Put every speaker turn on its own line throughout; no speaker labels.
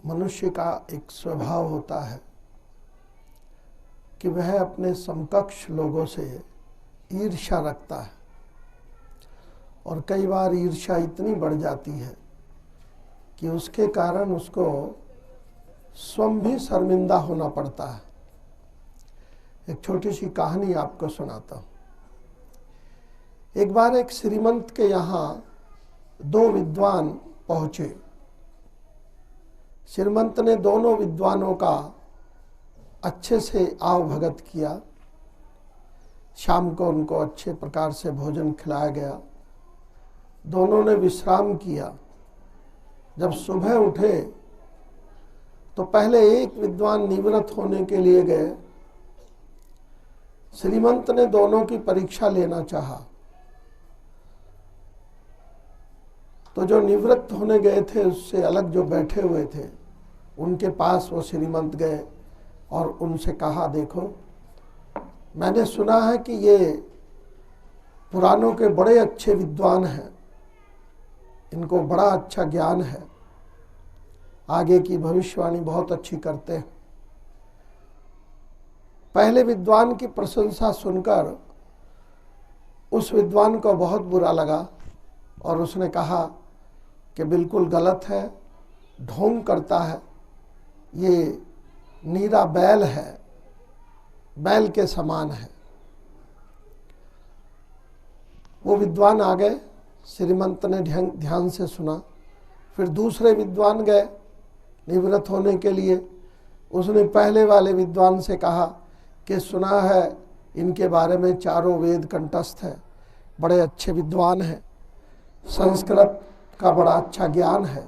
मनुष्य का एक स्वभाव होता है कि वह अपने समकक्ष लोगों से ईर्ष्या रखता है और कई बार ईर्ष्या इतनी बढ़ जाती है कि उसके कारण उसको स्वयं भी शर्मिंदा होना पड़ता है। एक छोटी सी कहानी आपको सुनाता हूँ। एक बार एक श्रीमंत के यहाँ दो विद्वान पहुँचे। श्रीमंत ने दोनों विद्वानों का अच्छे से आवभगत किया। शाम को उनको अच्छे प्रकार से भोजन खिलाया गया। दोनों ने विश्राम किया। जब सुबह उठे तो पहले एक विद्वान निवृत्त होने के लिए गए। श्रीमंत ने दोनों की परीक्षा लेना चाहा, तो जो निवृत्त होने गए थे उससे अलग जो बैठे हुए थे उनके पास वो श्रीमंत गए और उनसे कहा, देखो मैंने सुना है कि ये पुराणों के बड़े अच्छे विद्वान हैं, इनको बड़ा अच्छा ज्ञान है, आगे की भविष्यवाणी बहुत अच्छी करते हैं। पहले विद्वान की प्रशंसा सुनकर उस विद्वान को बहुत बुरा लगा और उसने कहा कि बिल्कुल गलत है, ढोंग करता है, ये नीरा बैल है, बैल के समान है। वो विद्वान आ गए। श्रीमंत ने ध्यान से सुना। फिर दूसरे विद्वान गए निवृत्त होने के लिए। उसने पहले वाले विद्वान से कहा कि सुना है इनके बारे में चारों वेद कंठस्थ है, बड़े अच्छे विद्वान हैं, संस्कृत का बड़ा अच्छा ज्ञान है।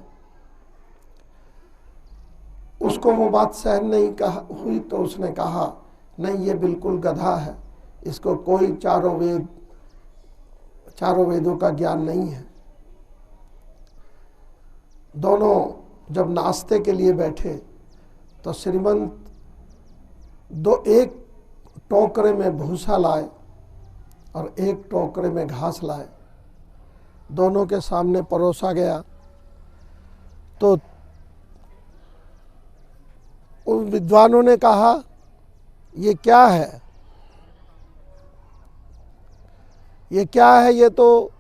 उसको वो बात सहन नहीं हुई तो उसने कहा, नहीं ये बिल्कुल गधा है, इसको कोई चारों वेदों का ज्ञान नहीं है। दोनों जब नाश्ते के लिए बैठे तो श्रीमंत एक टोकरे में भूसा लाए और एक टोकरे में घास लाए। दोनों के सामने परोसा गया तो उन विद्वानों ने कहा, ये क्या है, ये क्या है, ये तो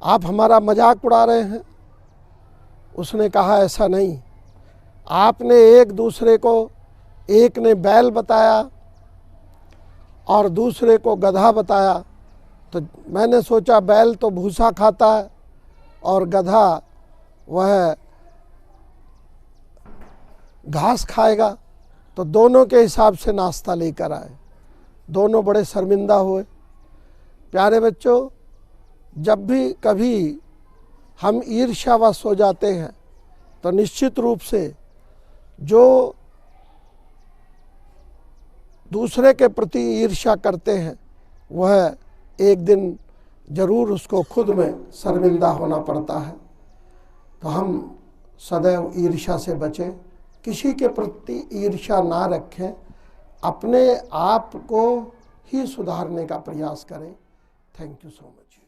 आप हमारा मजाक उड़ा रहे हैं। उसने कहा, ऐसा नहीं, आपने एक दूसरे को, एक ने बैल बताया और दूसरे को गधा बताया, तो मैंने सोचा बैल तो भूसा खाता है और गधा वह घास खाएगा, तो दोनों के हिसाब से नाश्ता लेकर आए। दोनों बड़े शर्मिंदा हुए। प्यारे बच्चों, जब भी कभी हम ईर्ष्यावश हो जाते हैं तो निश्चित रूप से जो दूसरे के प्रति ईर्ष्या करते हैं वह एक दिन जरूर उसको खुद में शर्मिंदा होना पड़ता है। तो हम सदैव ईर्ष्या से बचें, किसी के प्रति ईर्ष्या ना रखें, अपने आप को ही सुधारने का प्रयास करें। Thank you so much.